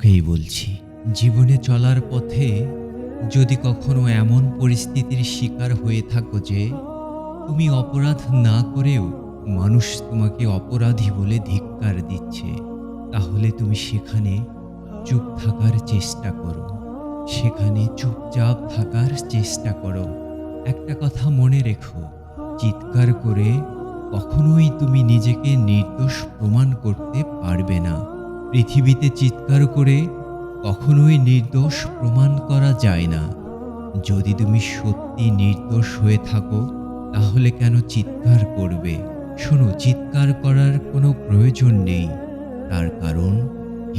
তোমাকেই বলছি, জীবনে চলার পথে যদি কখনো এমন পরিস্থিতির শিকার হয়ে থাকো যে তুমি অপরাধ না করেও মানুষ তোমাকে অপরাধী বলে ধিক্কার দিচ্ছে, তাহলে তুমি সেখানে চুপ থাকার চেষ্টা করো। সেখানে চুপচাপ থাকার চেষ্টা করো। একটা কথা মনে রেখো, চিৎকার করে কখনোই তুমি নিজেকে নির্দোষ প্রমাণ করতে পারবে না। পৃথিবীতে চিৎকার করে কখনোই নির্দোষ প্রমাণ করা যায় না। যদি তুমি সত্যি নির্দোষ হয়ে থাকো, তাহলে কেন চিৎকার করবে? শোনো, চিৎকার করার কোনো প্রয়োজন নেই। তার কারণ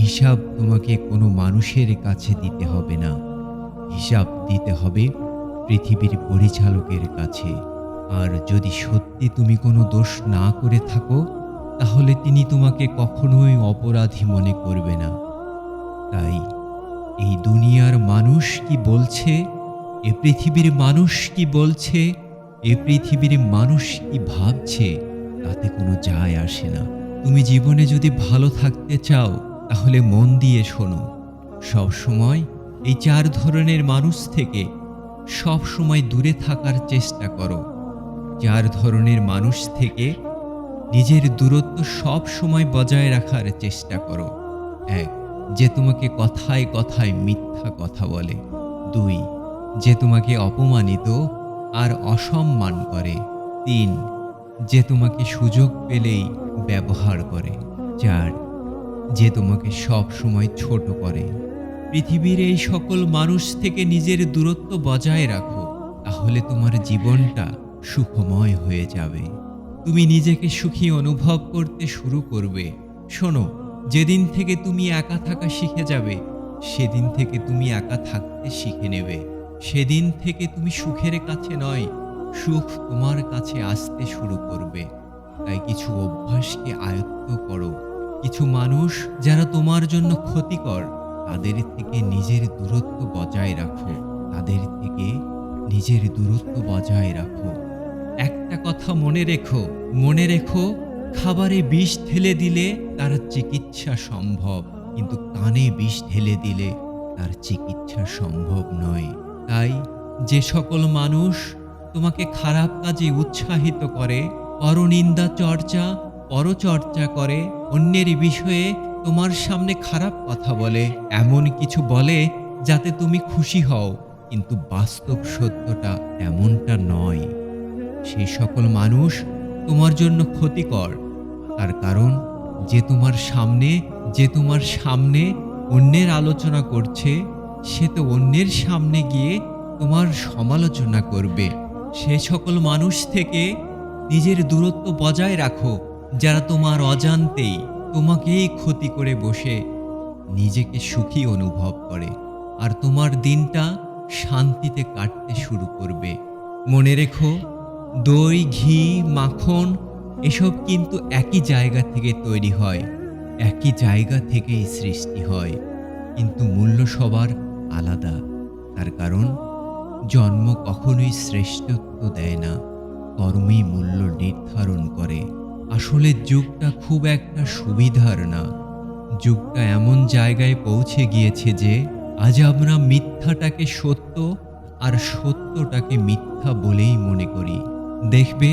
হিসাব তোমাকে কোনো মানুষের কাছে দিতে হবে না। হিসাব দিতে হবে পৃথিবীর পরিচালকের কাছে। আর যদি সত্যি তুমি কোনো দোষ না করে থাকো, তাহলে তিনি তোমাকে কখনোই অপরাধী মনে করবে না। তাই এই দুনিয়ার মানুষ কি বলছে, এ পৃথিবীর মানুষ কি বলছে, এ পৃথিবীর মানুষ কি ভাবছে, তাতে কোনো যায় আসে না। তুমি জীবনে যদি ভালো থাকতে চাও, তাহলে মন দিয়ে শোনো। সব সময় এই চার ধরনের মানুষ থেকে সব সময় দূরে থাকার চেষ্টা করো। চার ধরনের মানুষ থেকে নিজের দূরত্ব সব সময় বজায় রাখার চেষ্টা করো। ১. যে তোমাকে কথায় কথায় মিথ্যা কথা বলে। ২. যে তোমাকে অপমানিত আর অসম্মান করে। ৩. যে তোমাকে সুযোগ পেলেই ব্যবহার করে। ৪. যে তোমাকে সব সময় ছোট করে। পৃথিবীর এই সকল মানুষ থেকে নিজের দূরত্ব বজায় রাখো, তাহলে তোমার জীবনটা সুখময় হয়ে যাবে। তুমি নিজেকে সুখী অনুভব করতে শুরু করবে। শোনো, যেদিন থেকে তুমি একা থাকা শিখে যাবে, সেদিন থেকে তুমি একা থাকতে শিখে নেবে। সেদিন থেকে তুমি সুখের কাছে নয়, সুখ তোমার কাছে আসতে শুরু করবে। তাই কিছু অভ্যাসকে আয়ত্ত করো। কিছু মানুষ যারা তোমার জন্য ক্ষতিকর, তাদের থেকে নিজের দূরত্ব বজায় রাখো। তাদের থেকে নিজের দূরত্ব বজায় রাখো। একটা কথা মনে রেখো, খাবারে বিষ ঢেলে দিলে তার চিকিৎসা সম্ভব, কিন্তু কানে বিষ ঢেলে দিলে তার চিকিৎসা সম্ভব নয়। তাই যে সকল মানুষ তোমাকে খারাপ কাজে উৎসাহিত করে, পরনিন্দা চর্চা, পরচর্চা করে, অন্যের বিষয়ে তোমার সামনে খারাপ কথা বলে, এমন কিছু বলে যাতে তুমি খুশি হও, কিন্তু বাস্তব সত্যটা এমনটা নয়। সেই সকল মানুষ তোমার জন্য ক্ষতিকর। তার কারণ যে তোমার সামনে অন্যের আলোচনা করছে, সে তো অন্যের সামনে গিয়ে তোমার সমালোচনা করবে। সে সকল মানুষ থেকে নিজের দূরত্ব বজায় রাখো, যারা তোমার অজান্তেই তোমাকেই ক্ষতি করে বসে নিজেকে সুখী অনুভব করে, আর তোমার দিনটা শান্তিতে কাটতে শুরু করবে। মনে রেখো, দই, ঘি, মাখন এসব কিন্তু একই জায়গা থেকে তৈরি হয়, একই জায়গা থেকেই সৃষ্টি হয়, কিন্তু মূল্য সবার আলাদা। তার কারণ জন্ম কখনোই শ্রেষ্ঠত্ব দেয় না, কর্মই মূল্য নির্ধারণ করে। আসলে যুগটা খুব একটা সুবিধার না। যুগটা এমন জায়গায় পৌঁছে গিয়েছে যে আজ আমরা মিথ্যাটাকে সত্য আর সত্যটাকে মিথ্যা বলেই মনে করি। দেখবে,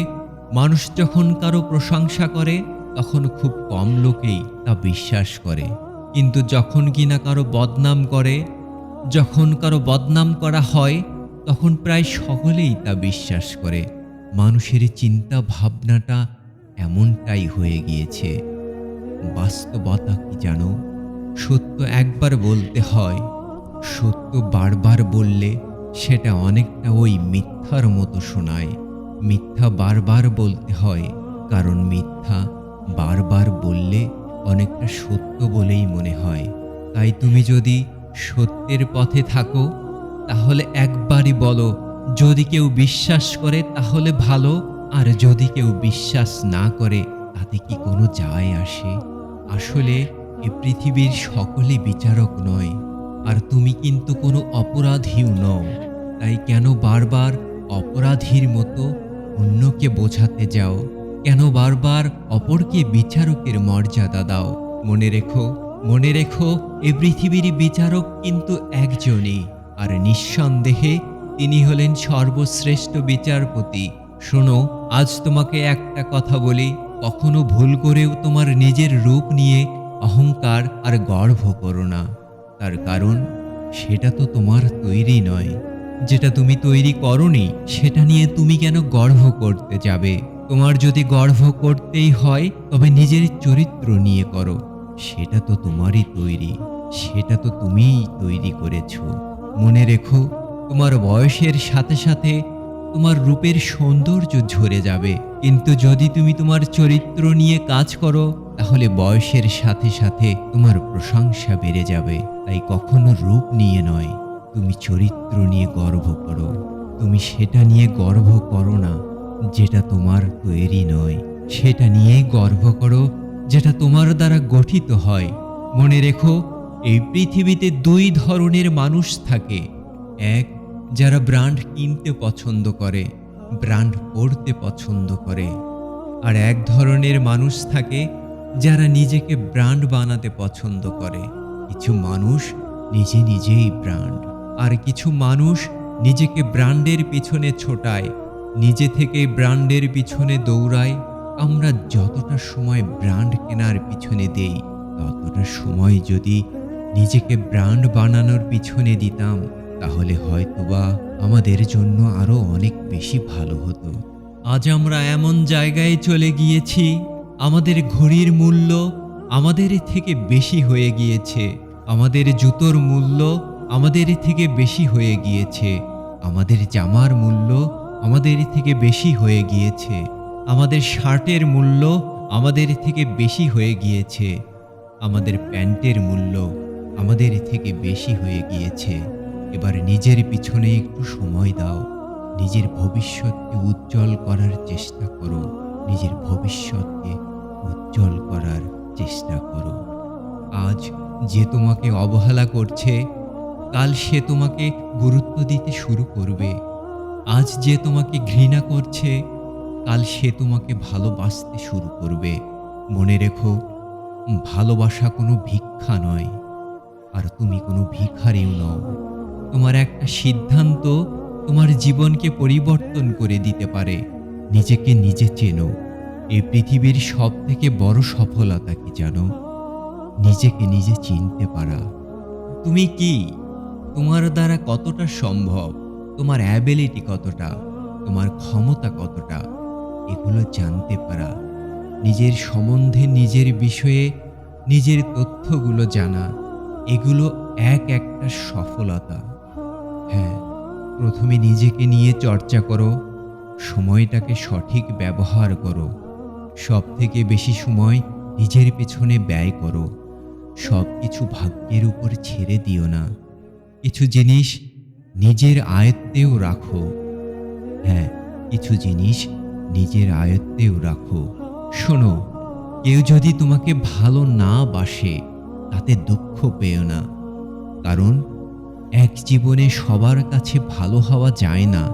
মানুষ যখন কারো প্রশংসা করে, তখন খুব কম লোকেই তা বিশ্বাস করে, কিন্তু যখন কিনা কারো বদনাম করে, যখন কারো বদনাম করা হয়, তখন প্রায় সকলেই তা বিশ্বাস করে। মানুষের চিন্তা ভাবনাটা এমনটাই হয়ে গিয়েছে। বাস্তবতা কি জানো? সত্য একবার বলতে হয়, সত্য বারবার বললে সেটা অনেকটা ওই মিথ্যার মতো শোনায়। মিথ্যা বারবার বলতে হয়, কারণ মিথ্যা বারবার বললে অনেকটা সত্য বলেই মনে হয়। তাই তুমি যদি সত্যের পথে থাকো, তাহলে একবারই বলো। যদি কেউ বিশ্বাস করে তাহলে ভালো, আর যদি কেউ বিশ্বাস না করে, তাতে কি কোনো যায় আসে? আসলে এ পৃথিবীর সকলে বিচারক নয়, আর তুমি কিন্তু কোনো অপরাধীও নও। তাই কেন বারবার অপরাধীর মতো অন্যকে বোঝাতে যাও? কেন বারবার অপরকে বিচারকের মর্যাদা দাও? মনে রেখো, মনে রেখো, এ পৃথিবীর বিচারক কিন্তু একজনই, আর নিঃসন্দেহে তিনি হলেন সর্বশ্রেষ্ঠ বিচারপতি। শোনো, আজ তোমাকে একটা কথা বলি, কখনো ভুল করেও তোমার নিজের রূপ নিয়ে অহংকার আর গর্ব করো না। তার কারণ সেটা তো তোমার তৈরি নয়। যেটা তুমি তৈরি করনি সেটা নিয়ে তুমি কেন গর্ব করতে যাবে? তোমার যদি গর্ব করতেই হয় তবে নিজের চরিত্র নিয়ে করো। সেটা তো তোমারই তৈরি, সেটা তো তুমিই তৈরি করেছো। মনে রেখো, তোমার বয়সের সাথে সাথে তোমার রূপের সৌন্দর্য ঝরে যাবে, কিন্তু যদি তুমি তোমার চরিত্র নিয়ে কাজ করো তাহলে বয়সের সাথে সাথে তোমার প্রশংসা বেড়ে যাবে। তাই কখনো রূপ নিয়ে নয়, তুমি চরিত্র নিয়ে গর্ব করো। তুমি সেটা নিয়ে গর্ব করো না যেটা তোমার তৈরি নয়, সেটা নিয়েই গর্ব করো যেটা তোমার দ্বারা গঠিত হয়। মনে রেখো, এই পৃথিবীতে দুই ধরনের মানুষ থাকে। এক, যারা ব্র্যান্ড কিনতে পছন্দ করে, ব্র্যান্ড পড়তে পছন্দ করে। আর এক ধরনের মানুষ থাকে যারা নিজেকে ব্র্যান্ড বানাতে পছন্দ করে। কিছু মানুষ নিজে নিজেই ব্র্যান্ড, আর কিছু মানুষ নিজেকে ব্র্যান্ডের পিছনে ছোটায়, নিজে থেকে ব্র্যান্ডের পিছনে দৌড়ায়। আমরা যতটা সময় ব্র্যান্ড কেনার পিছনে দেই, ততটা সময় যদি নিজেকে ব্র্যান্ড বানানোর পিছনে দিতাম তাহলে হয়তোবা আমাদের জন্য আরো অনেক বেশি ভালো হতো। আজ আমরা এমন জায়গায় চলে গিয়েছি, আমাদের ঘড়ির মূল্য আমাদের থেকে বেশি হয়ে গিয়েছে, আমাদের জুতোর মূল্য আমাদের থেকে বেশি হয়ে গিয়েছে, আমাদের জামার মূল্য আমাদের থেকে বেশি হয়ে গিয়েছে, আমাদের শার্টের মূল্য আমাদের থেকে বেশি হয়ে গিয়েছে, আমাদের প্যান্টের মূল্য আমাদের থেকে বেশি হয়ে গিয়েছে। এবার নিজের পিছনে একটু সময় দাও, নিজের ভবিষ্যৎকে উজ্জ্বল করার চেষ্টা করো, নিজের ভবিষ্যৎকে উজ্জ্বল করার চেষ্টা করো। আজ যে তোমাকে অবহেলা করছে, কাল সে তোমাকে গুরুত্ব দিতে শুরু করবে। আজ যে তোমাকে ঘৃণা করছে, কাল সে তোমাকে ভালোবাসতে শুরু করবে। মনে রেখো, ভালোবাসা কোনো ভিক্ষা নয়, আর তুমি কোনো ভিখারিও নও। তোমার একটা সিদ্ধান্ত তোমার জীবনকে পরিবর্তন করে দিতে পারে। নিজেকে নিজে চেনো। এই পৃথিবীর সবথেকে বড় সফলতা কি জানো? নিজেকে নিজে চিনতে পারা। তুমি কি? তোমার দ্বারা কতটা সম্ভব? তোমার অ্যাবিলিটি কতটা? তোমার ক্ষমতা কতটা? এগুলো জানতে পারা। নিজের সম্বন্ধে, নিজের বিষয়ে, নিজের তথ্যগুলো জানা, এগুলো একটা সফলতা। হ্যাঁ, প্রথমে নিজেকে নিয়ে চর্চা করো, সময়টাকে সঠিক ব্যবহার করো। সবথেকে বেশি সময় নিজের পেছনে ব্যয় করো। সবকিছু ভাগ্যের উপর ছেড়ে দিও না। কিছু জিনিস নিজের আয়ত্তেও রাখো। হ্যাঁ, কিছু জিনিস নিজের আয়ত্তেও রাখো। শোনো, কেউ যদি তোমাকে ভালো না বাসে তাতে দুঃখ পেও না, কারণ এক জীবনে সবার কাছে ভালো হওয়া যায় না।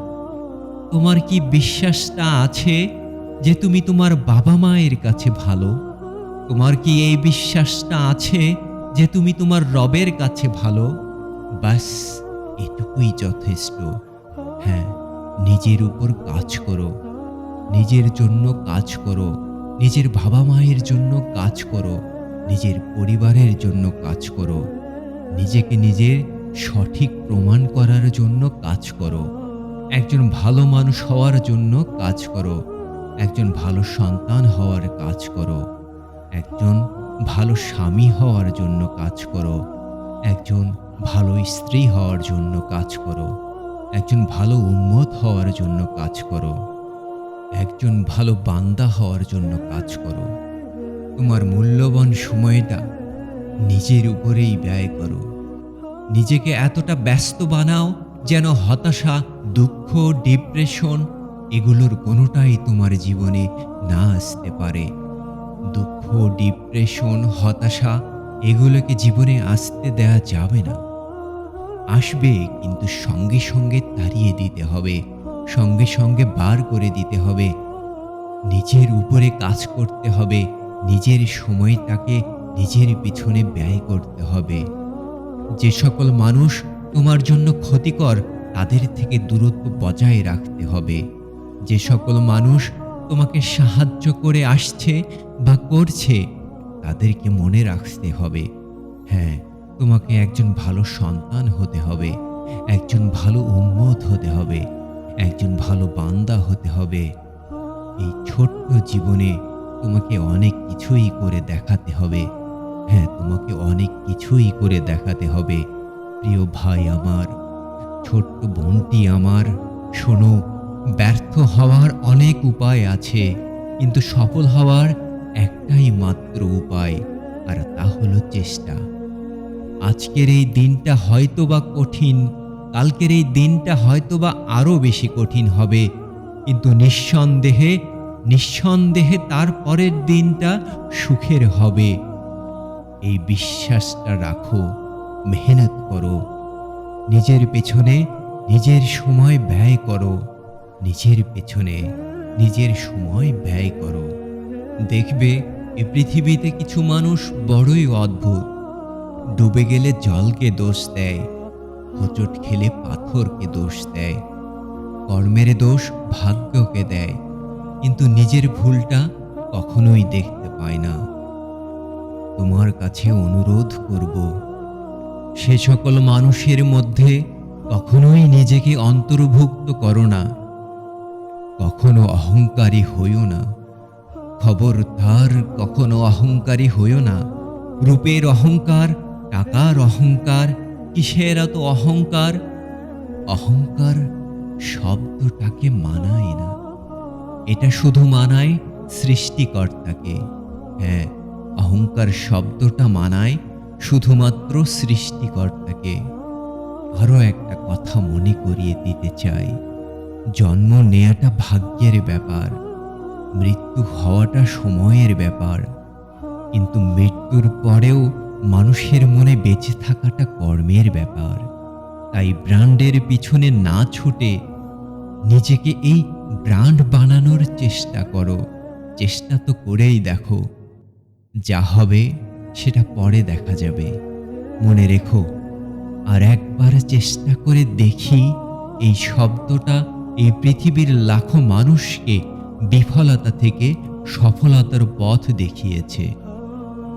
তোমার কি বিশ্বাসটা আছে যে তুমি তোমার বাবা মায়ের কাছে ভালো? তোমার কি এই বিশ্বাসটা আছে যে তুমি তোমার রবের কাছে ভালো? বাস, এটুকুই যথেষ্ট। হ্যাঁ, নিজের উপর কাজ করো, নিজের জন্য কাজ করো, নিজের বাবা মায়ের জন্য কাজ করো, নিজের পরিবারের জন্য কাজ করো, নিজেকে নিজের সঠিক প্রমাণ করার জন্য কাজ করো, একজন ভালো মানুষ হওয়ার জন্য কাজ করো, একজন ভালো সন্তান হওয়ার কাজ করো, একজন ভালো স্বামী হওয়ার জন্য কাজ করো, একজন ভালো স্ত্রী হওয়ার জন্য কাজ করো, একজন ভালো উম্মত হওয়ার জন্য কাজ করো, একজন ভালো বান্দা হওয়ার জন্য কাজ করো। তোমার মূল্যবান সময়টা নিজের উপরেই ব্যয় করো। নিজেকে এতটা ব্যস্ত বানাও যেন হতাশা, দুঃখ, ডিপ্রেশন এগুলোর কোনোটাই তোমার জীবনে না আসতে পারে। দুঃখ, ডিপ্রেশন, হতাশা এগুলোকে জীবনে আসতে দেয়া যাবে না। আসবে, কিন্তু সঙ্গে সঙ্গে তাড়িয়ে দিতে হবে, সঙ্গে সঙ্গে বার করে দিতে হবে। নিজের উপরে কাজ করতে হবে, নিজের সময়টাকে নিজের পিছনে ব্যয় করতে হবে। যে সকল মানুষ তোমার জন্য ক্ষতিকর, তাদের থেকে দূরত্ব বজায় রাখতে হবে। যে সকল মানুষ তোমাকে সাহায্য করে আসছে বা করছে, তাদেরকে মনে রাখতে হবে। হ্যাঁ, তোমাকে একজন ভালো সন্তান হতে হবে, একজন ভালো উম্মত হতে হবে, একজন ভালো বান্দা হতে হবে। এই ছোট্ট জীবনে তোমাকে অনেক কিছুই করে দেখাতে হবে। হ্যাঁ, তোমাকে অনেক কিছুই করে দেখাতে হবে। প্রিয় ভাই আমার, ছোট্ট বোনটি আমার, শোনো, ব্যর্থ হওয়ার অনেক উপায় আছে, কিন্তু সফল হওয়ার একটাই মাত্র উপায়, আর তা হলো চেষ্টা। আজকের এই দিনটা হয়তোবা কঠিন, কালকের এই দিনটা হয়তোবা আরো বেশি কঠিন হবে, কিন্তু নিঃসন্দেহে তার পরের দিনটা সুখের হবে। এই বিশ্বাসটা রাখো, মেহনত করো, নিজের পেছনে নিজের সময় ব্যয় করো, নিজের পেছনে নিজের সময় ব্যয় করো। দেখবে এ পৃথিবীতে কিছু মানুষ বড়ই অদ্ভুত। ডুবে গেলে জলকে দোষ দেয়, হোঁচট খেলে পাথরকে দোষ দেয়, কর্মের দোষ ভাগ্যকে দেয়, কিন্তু নিজের ভুলটা কখনোই দেখতে পায় না। তোমার কাছে অনুরোধ করব, সে সকল মানুষের মধ্যে কখনোই নিজেকে অন্তর্ভুক্ত করো না। কখনো অহংকারী হইও না। খবরদার, কখনো অহংকারী হইও না। রূপের অহংকার, টাকার অহংকার, কিসের এত অহংকার? অহংকার শব্দটাকে মানায় না, এটা শুধু মানায় সৃষ্টিকর্তাকে। হ্যাঁ, অহংকার শব্দটা মানায় শুধুমাত্র সৃষ্টিকর্তাকে। আরও একটা কথা মনে করিয়ে দিতে চাই, জন্ম নেয়াটা ভাগ্যের ব্যাপার, মৃত্যু হওয়াটা সময়ের ব্যাপার, কিন্তু মৃত্যুর পরেও মানুষের মনে বেঁচে থাকাটা কর্মের ব্যাপার। তাই ব্র্যান্ডের পিছনে না ছুটে নিজেকে এই ব্র্যান্ড বানানোর চেষ্টা করো। চেষ্টা তো করেই দেখো, যা হবে সেটা পরে দেখা যাবে। মনে রেখো, আর একবার চেষ্টা করে দেখি, এই শব্দটা এই পৃথিবীর লাখো মানুষকে বিফলতা থেকে সফলতার পথ দেখিয়েছে।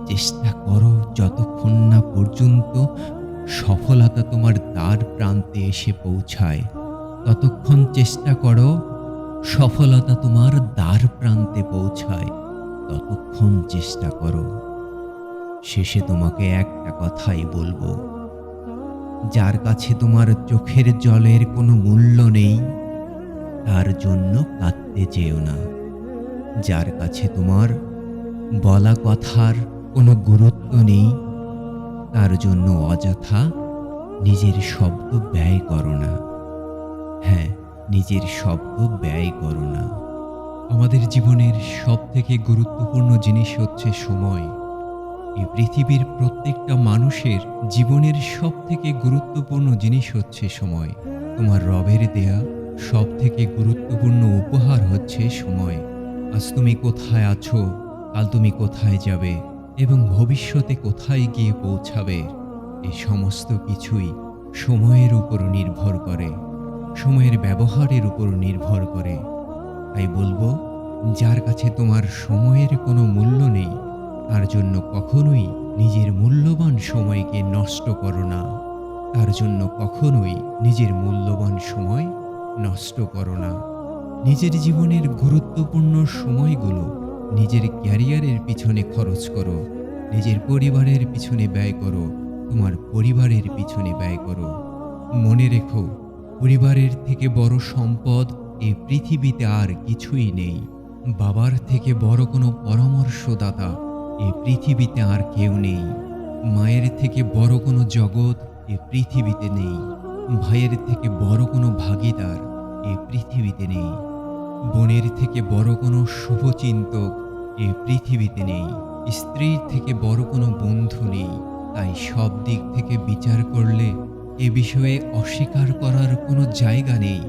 চেষ্টা করো যতক্ষণ না পর্যন্ত সফলতা তোমার দ্বার প্রান্তে এসে পৌঁছায়, ততক্ষণ চেষ্টা করো সফলতা তোমার দ্বার প্রান্তে পৌঁছায়, ততক্ষণ চেষ্টা করো। শেষে তোমাকে একটা কথাই বলবো, যার কাছে তোমার চোখের জলের কোনো মূল্য নেই, তার জন্য কাঁদতে যেও না। যার কাছে তোমার বলা কথার কোনো গুরুত্ব নেই, তার জন্য অযথা নিজের শব্দ ব্যয় করো না। হ্যাঁ, নিজের শব্দ ব্যয় করো না। আমাদের জীবনের সবথেকে গুরুত্বপূর্ণ জিনিস হচ্ছে সময়। এই পৃথিবীর প্রত্যেকটা মানুষের জীবনের সবথেকে গুরুত্বপূর্ণ জিনিস হচ্ছে সময়। তোমার রবের দেয়া সবথেকে গুরুত্বপূর্ণ উপহার হচ্ছে সময়। আজ তুমি কোথায় আছো, কাল তুমি কোথায় যাবে এবং ভবিষ্যতে কোথায় গিয়ে পৌঁছাবে, এই সমস্ত কিছুই সময়ের উপর নির্ভর করে, সময়ের ব্যবহারের উপর নির্ভর করে। তাই বলবো, যার কাছে তোমার সময়ের কোনো মূল্য নেই, তার জন্য কখনোই নিজের মূল্যবান সময়কে নষ্ট করো না। তার জন্য কখনোই নিজের মূল্যবান সময় নষ্ট করো না। নিজের জীবনের গুরুত্বপূর্ণ সময়গুলো নিজের ক্যারিয়ারের পিছনে খরচ করো, নিজের পরিবারের পিছনে ব্যয় করো, তোমার পরিবারের পিছনে ব্যয় করো। মনে রেখো, পরিবারের থেকে বড় সম্পদ এই পৃথিবীতে আর কিছুই নেই। বাবার থেকে বড় কোনো পরামর্শদাতা এই পৃথিবীতে আর কেউ নেই। মায়ের থেকে বড় কোনো জগৎ এই পৃথিবীতে নেই। ভাইয়ের থেকে বড় কোনো ভাগীদার এই পৃথিবীতে নেই। বোনের থেকে বড় কোনো শুভচিন্তক এই পৃথিবীতে নেই। স্ত্রীর থেকে বড় কোনো বন্ধু নেই। তাই সব দিক থেকে বিচার করলে এ বিষয়ে অস্বীকার করার কোনো জায়গা নেই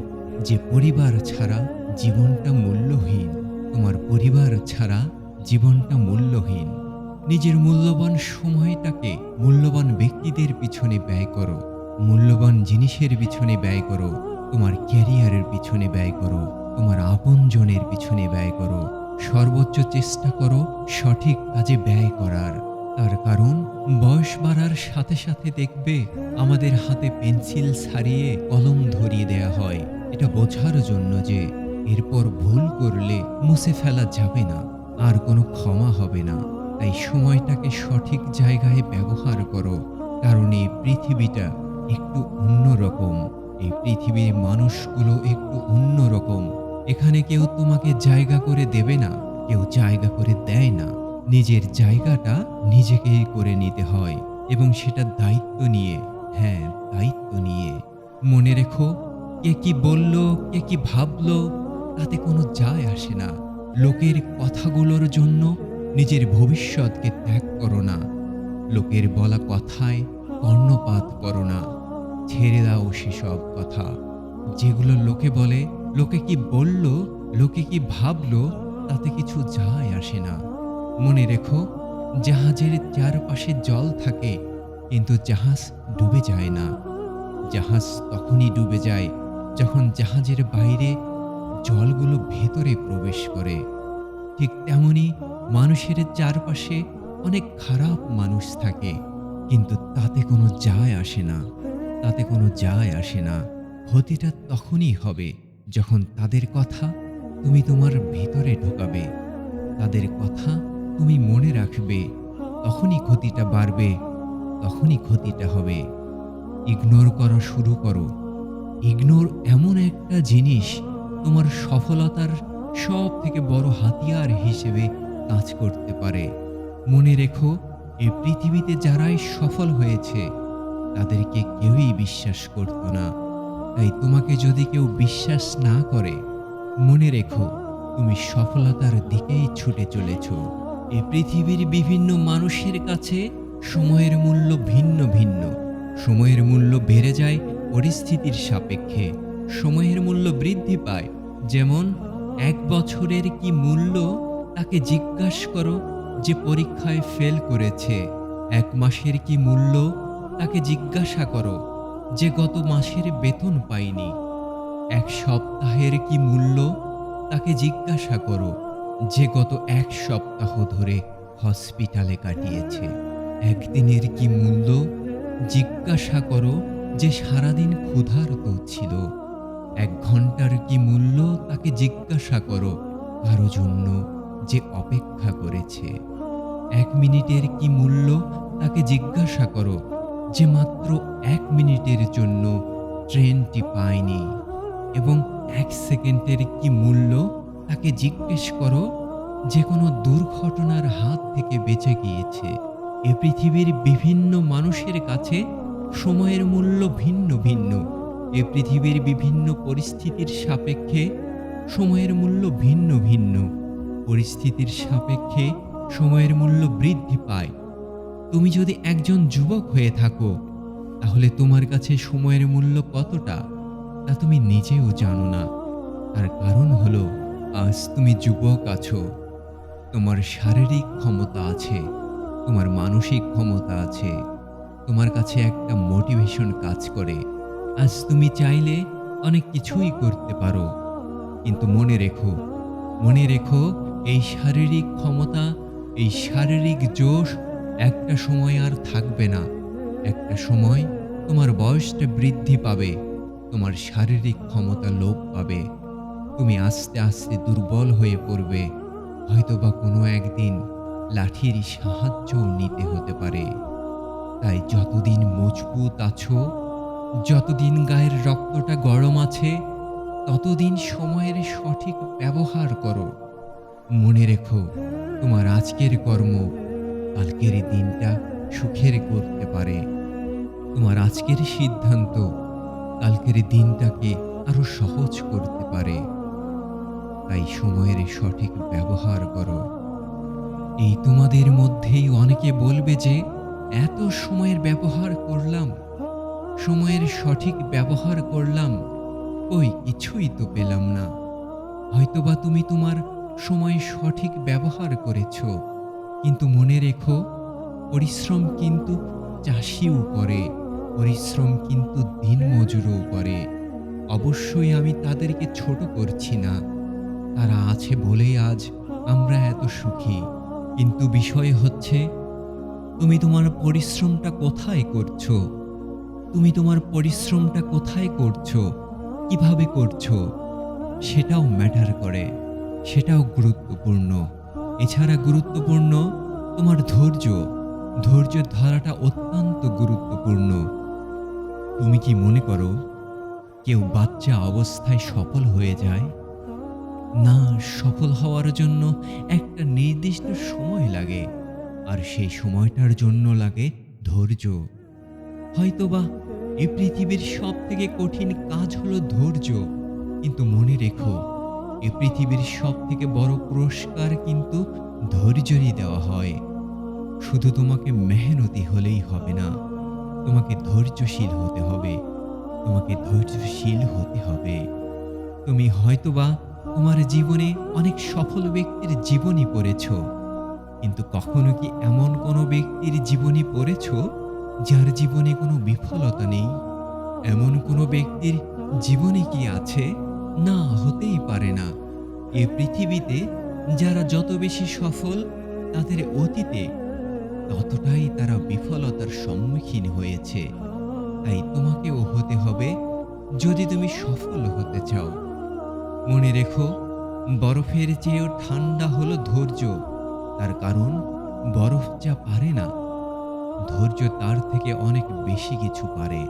যে পরিবার ছাড়া জীবনটা মূল্যহীন। তোমার পরিবার ছাড়া জীবনটা মূল্যহীন। নিজের মূল্যবান সময়টাকে মূল্যবান ব্যক্তিদের পিছনে ব্যয় করো, মূল্যবান জিনিসের পিছনে ব্যয় করো, তোমার ক্যারিয়ারের পিছনে ব্যয় করো, তোমার আপনজনের পিছনে ব্যয় করো। সর্বোচ্চ চেষ্টা করো সঠিক কাজে ব্যয় করার। তার কারণ বয়স বাড়ার সাথে সাথে দেখবে আমাদের হাতে পেন্সিল ছাড়িয়ে কলম ধরিয়ে দেয়া হয়, এটা বোঝার জন্য যে এরপর ভুল করলে মুছে ফেলা যাবে না, আর কোনো ক্ষমা হবে না। তাই সময়টাকে সঠিক জায়গায় ব্যবহার করো, কারণ এই পৃথিবীটা একটু অন্যরকম। এই পৃথিবীর মানুষগুলো একটু অন্যরকম। এখানে কেউ তোমাকে জায়গা করে দেবে না, কেউ জায়গা করে দেয় না। নিজের জায়গাটা নিজেকেই করে নিতে হয়, এবং সেটা দায়িত্ব নিয়ে। হ্যাঁ, দায়িত্ব নিয়ে। মনে রেখো, কে কি বলল, কে কি ভাবলো, তাতে কোনো যায় আসে না। লোকের কথাগুলোর জন্য নিজের ভবিষ্যৎকে ত্যাগ করো না। লোকের বলা কথায় কর্ণপাত করো না। ছেড়ে দাও সেসব কথা যেগুলো লোকে বলে। লোকে কি বলল, লোকে কি ভাবলো, তাতে কিছু যায় আসে না। মনে রেখো, জাহাজের চারপাশে জল থাকে, কিন্তু জাহাজ ডুবে যায় না। জাহাজ তখনই ডুবে যায় যখন জাহাজের বাইরে জলগুলো ভেতরে প্রবেশ করে। ঠিক তেমনি মানুষের চারপাশে অনেক খারাপ মানুষ থাকে, কিন্তু তাতে কোনো যায় আসে না। তাতে কোনো যায় আসে না। ক্ষতিটা তখনই হবে যখন তাদের কথা তুমি তোমার ভেতরে ঢোকাবে, তাদের কথা তুমি মনে রাখবে। তখনই ক্ষতিটা বাড়বে, তখনই ক্ষতিটা হবে। ইগনোর করা শুরু করো। ইগনোর এমন একটা জিনিস তোমার সফলতার সব থেকে বড় হাতিয়ার হিসেবে কাজ করতে পারে। মনে রেখো, এই পৃথিবীতে যারাই সফল হয়েছে তাদেরকে কেউই বিশ্বাস করত না। তাই তোমাকে যদি কেউ বিশ্বাস না করে, মনে রেখো তুমি সফলতার দিকেই ছুটে চলেছ। এই পৃথিবীর বিভিন্ন মানুষের কাছে সময়ের মূল্য ভিন্ন ভিন্ন। সময়ের মূল্য বেড়ে যায় পরিস্থিতির সাপেক্ষে, সময়ের মূল্য বৃদ্ধি পায়। যেমন 1 বছরের কি মূল্য, তাকে জিজ্ঞাসা করো যে পরীক্ষায় ফেল করেছে। 1 মাসের কি মূল্য, তাকে জিজ্ঞাসা করো যে গত মাসের বেতন পায়নি। 1 সপ্তাহের কি মূল্য, তাকে জিজ্ঞাসা করো যে গত 1 সপ্তাহ ধরে হসপিটালে কাটিয়েছে। 1 দিনের কি মূল্য, জিজ্ঞাসা করো যে সারাদিন ক্ষুধার্ত ছিল। 1 ঘন্টার কি মূল্য, তাকে জিজ্ঞাসা করো কারো জন্য যে অপেক্ষা করেছে। 1 মিনিটের কি মূল্য, তাকে জিজ্ঞাসা করো যে মাত্র 1 মিনিটের জন্য ট্রেনটি পায়নি। এবং 1 সেকেন্ডের কি মূল্য, তাকে জিজ্ঞেস করো যে কোনো দুর্ঘটনার হাত থেকে বেঁচে গিয়েছে। এ পৃথিবীর বিভিন্ন মানুষের কাছে সময়ের মূল্য ভিন্ন ভিন্ন। এ পৃথিবীর বিভিন্ন পরিস্থিতির সাপেক্ষে সময়ের মূল্য ভিন্ন ভিন্ন। পরিস্থিতির সাপেক্ষে সময়ের মূল্য বৃদ্ধি পায়। তুমি যদি একজন যুবক হয়ে থাকো, তাহলে তোমার কাছে সময়ের মূল্য কতটা তা তুমি নিজেও জানো না। তার কারণ হলো, আজ তুমি যুবক আছো, তোমার শারীরিক ক্ষমতা আছে, তোমার মানসিক ক্ষমতা আছে, তোমার কাছে একটা মোটিভেশন কাজ করে। আজ তুমি চাইলে অনেক কিছুই করতে পারো, কিন্তু মনে রেখো এই শারীরিক ক্ষমতা, এই শারীরিক জোশ একটা সময় আর থাকবে না। একটা সময় তোমার বয়সটা বৃদ্ধি পাবে, তোমার শারীরিক ক্ষমতা লোপ পাবে। তুমি আস্তে আস্তে দুর্বল হয়ে পড়বে। হয়তোবা কোনো একদিন লাঠির সাহায্যও নিতে হতে পারে। তাই যতদিন মজবুত আছো, যতদিন গায়ের রক্তটা গরম আছে, ততদিন সময়ের সঠিক ব্যবহার করো। মনে রেখো, তোমার আজকের কর্ম কালকের দিনটা সুখের করতে পারে। তোমার আজকের সিদ্ধান্ত কালকের দিনটাকে আরো সহজ করতে পারে। তাই সময়ের সঠিক ব্যবহার করো। এই তোমাদের মধ্যেই অনেকে বলবে যে এত সময়ের ব্যবহার করলাম, সময়ের সঠিক ব্যবহার করলাম, কই কিছুই তো পেলাম না। হয়তোবা তুমি তোমার সময় সঠিক ব্যবহার করেছ, কিন্তু মনে রেখো, পরিশ্রম কিন্তু চাষিও করে, পরিশ্রম কিন্তু দিনমজুরও করে। অবশ্যই আমি তাদেরকে ছোট করছি না। তারা আছে বলেই আজ আমরা এত সুখী। কিন্তু বিষয় হচ্ছে, তুমি তোমার পরিশ্রমটা কোথায় করছো? তুমি তোমার পরিশ্রমটা কোথায় করছো? কিভাবে করছো? সেটাও ম্যাটার করে। সেটাও গুরুত্বপূর্ণ। এছাড়া গুরুত্বপূর্ণ তোমার ধৈর্য। ধৈর্য ধরাটা অত্যন্ত গুরুত্বপূর্ণ। তুমি কি মনে করো কেউ বাচ্চা অবস্থায় সফল হয়ে যায়? না, সফল হওয়ার জন্য একটা নির্দিষ্ট সময় লাগে। আর সেই সময়টার জন্য লাগে ধৈর্য। হয়তোবা এই পৃথিবীর সবথেকে কঠিন কাজ হলো ধৈর্য। কিন্তু মনে রেখো, এই পৃথিবীর সবথেকে বড় পুরস্কার কিন্তু ধৈর্যেরই দেওয়া হয়। শুধু তোমাকে মেহনতি হলেই হবে না, তোমাকে ধৈর্যশীল হতে হবে। তোমাকে ধৈর্যশীল হতে হবে। তুমি হয়তোবা তোমার জীবনে অনেক সফল ব্যক্তির জীবনী পড়েছ, কিন্তু কখনো কি এমন কোনো ব্যক্তির জীবনী পড়েছ যার জীবনে কোনো বিফলতা নেই? এমন কোনো ব্যক্তির জীবনে কি আছে? না, হতেই পারে না। এ পৃথিবীতে যারা যত বেশি সফল, তাদের অতীতে ততটাই তারা বিফলতার সম্মুখীন হয়েছে। তাই তোমাকেও হতে হবে যদি তুমি সফল হতে চাও। মনে রেখো, বরফের চেয়েও ঠান্ডা হলো ধৈর্য। তার কারণ বরফ যা পারে না, ধৈর্য তার থেকে অনেক বেশি কিছু পারে।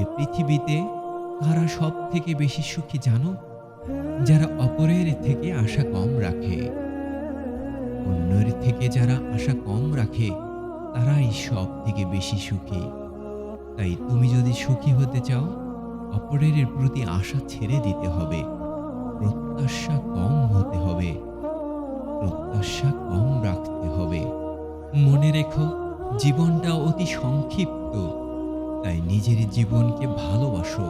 এ পৃথিবীতে কারা সব থেকে বেশি সুখী জানো? যারা অপরের থেকে আশা কম রাখে। অন্যের থেকে যারা আশা কম রাখে, তারাই সব থেকে বেশি সুখী। তাই তুমি যদি সুখী হতে চাও, অপরের প্রতি আশা ছেড়ে দিতে হবে। প্রত্যাশা কম হতে হবে। প্রত্যাশা কম রাখতে হবে। মনে রেখো, জীবনটা অতি সংক্ষিপ্ত। তাই নিজের জীবনকে ভালোবাসো।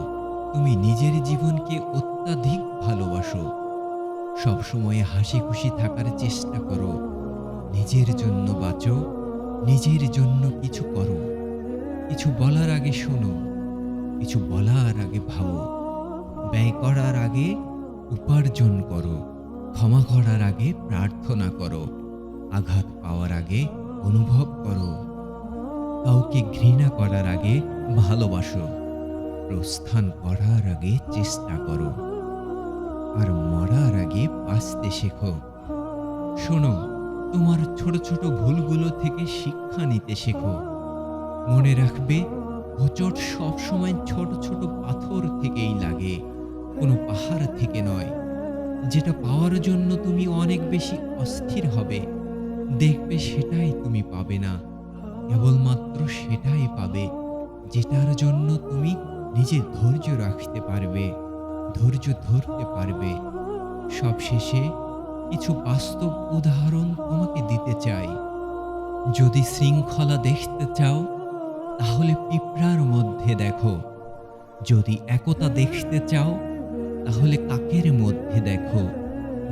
তুমি নিজের জীবনকে অত্যাধিক ভালোবাসো। সবসময় হাসি খুশি থাকার চেষ্টা করো। নিজের জন্য বাঁচো, নিজের জন্য কিছু করো। কিছু বলার আগে শোনো, কিছু বলার আগে ভাবো। ব্যয় করার আগে উপার্জন করো। ক্ষমা করার আগে প্রার্থনা করো। আঘাত পাওয়ার আগে অনুভব করো। কাউকে ঘৃণা করার আগে ভালোবাসো। প্রস্থান করার আগে চেষ্টা করো। আর মরার আগে বাঁচতে শেখো। শোনো, তোমার ছোট ছোট ভুলগুলো থেকে শিক্ষা নিতে শেখো। মনে রাখবে, হোঁচট সবসময় ছোট ছোট পাথর থেকেই লাগে, কোনো পাহাড় থেকে নয়। যেটা পাওয়ার জন্য তুমি অনেক বেশি অস্থির হবে, দেখবে সেটাই তুমি পাবে না। কেবলমাত্র সেটাই পাবে যেটার জন্য তুমি নিজে ধৈর্য রাখতে পারবে, ধৈর্য ধরতে পারবে। সবশেষে কিছু বাস্তব উদাহরণ তোমাকে দিতে চাই। যদি শৃঙ্খলা দেখতে চাও, তাহলে পিঁপড়ার মধ্যে দেখো। যদি একতা দেখতে চাও, তাহলে কাকের মধ্যে দেখো।